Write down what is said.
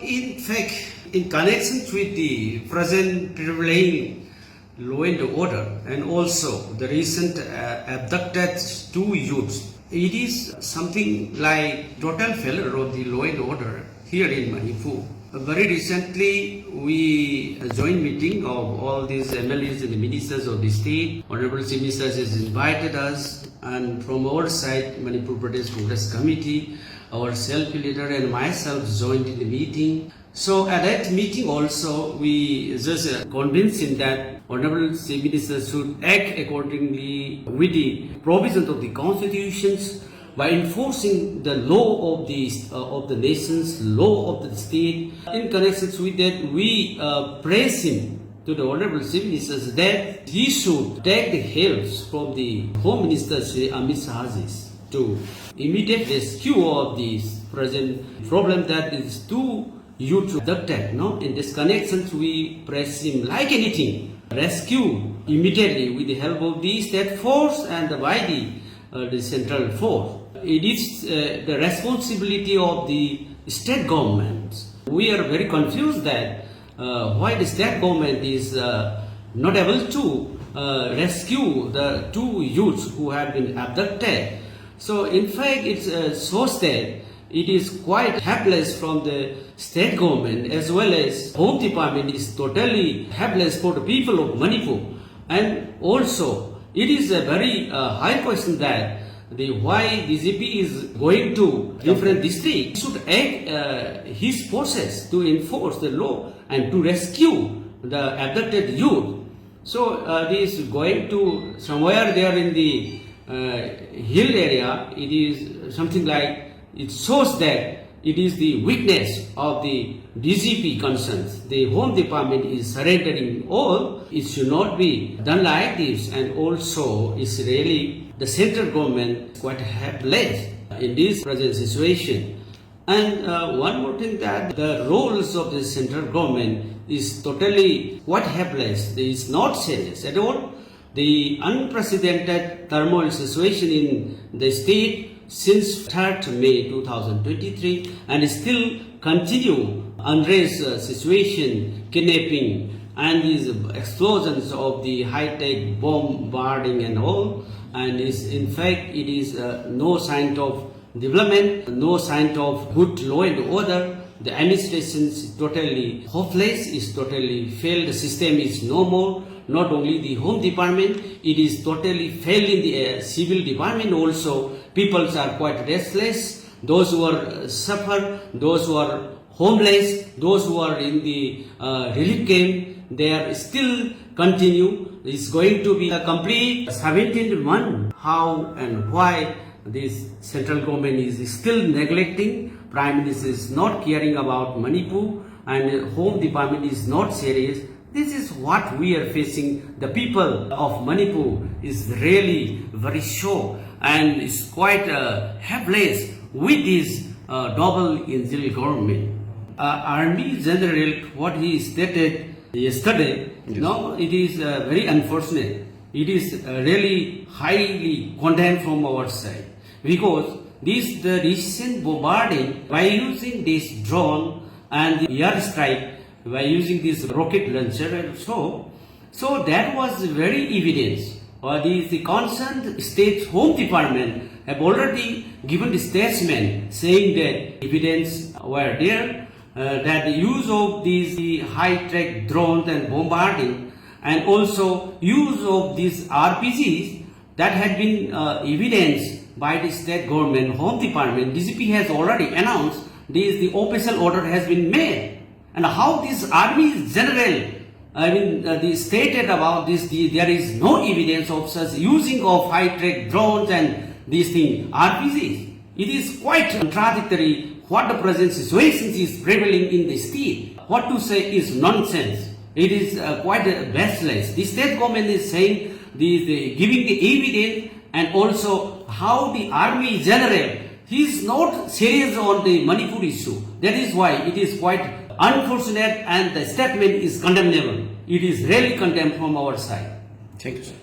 In fact, in connection with the present prevailing law and order and also the recent abducted two youths, it is something like total failure of the law and order here in Manipur. Very recently, we joined meeting of all these MLAs and the ministers of the state. Honorable Chief Minister has invited us, and from our side, Manipur Pradesh Congress Committee, our self-leader and myself joined in the meeting. So at that meeting also, we just convinced him that Honorable Chief Minister should act accordingly with the provisions of the constitutions by enforcing the law of the nations, law of the state. In connection with that, we praise him to the Honorable Chief Minister that he should take the help from the Home Minister Shri Amit Shahji to immediate rescue of this present problem that is too youth abducted. No? In this connection, we praise him like anything. Rescue immediately with the help of the state force and by the central force. It is the responsibility of the state government. We are very confused that why the state government is not able to rescue the two youths who have been abducted. So in fact, it shows that it is quite helpless from the state government as well as Home Department is totally helpless for the people of Manipur. And also, it is a very high question that why DGP is going to different districts should act his forces to enforce the law and to rescue the abducted youth. So this is going to somewhere there in the hill area. It is something like it shows that it is the weakness of the DGP concerns. The Home Department is surrendering all. It should not be done like this, and also it's really the central government quite helpless in this present situation. And one more thing, that the roles of the central government is totally quite helpless. It is not serious at all. The unprecedented turmoil situation in the state since 3rd May 2023 and still continue unrest situation, kidnapping and these explosions of the high-tech bombarding and all. And is in fact it is no sign of development, no sign of good law and order. The administration is totally hopeless, is totally failed. The system is no more. Not only the Home Department, it is totally failed in the civil department also. People are quite restless. Those who are suffer, those who are homeless, those who are in the relief camp, they are still continue. It's going to be a complete 17th month. How and why this central government is still neglecting, Prime Minister is not caring about Manipur, and Home Department is not serious. This is what we are facing. The people of Manipur is really very shocked and is quite helpless with this double-engine government. Army General, what he stated yesterday, yes. No, it is very unfortunate. It is really highly condemned from our side, because the recent bombarding by using this drone and the airstrike by using this rocket launcher and so that was very evidence. The concerned state Home Department have already given the statement saying that evidence were there that the use of these high-tech drones and bombarding and also use of these RPGs that had been evidenced by the state government, Home Department. DGP has already announced the official order has been made. And how this Army General, they stated about this, there is no evidence of such using of high-tech drones and these things, RPGs. It is quite contradictory what the present situation is prevailing in the state. What to say is nonsense. It is quite baseless. The state government is saying, giving the evidence, and also how the Army General, he is not serious on the Manipur issue. That is why it is quite unfortunate, and the statement is condemnable. It is really condemned from our side. Thank you, sir.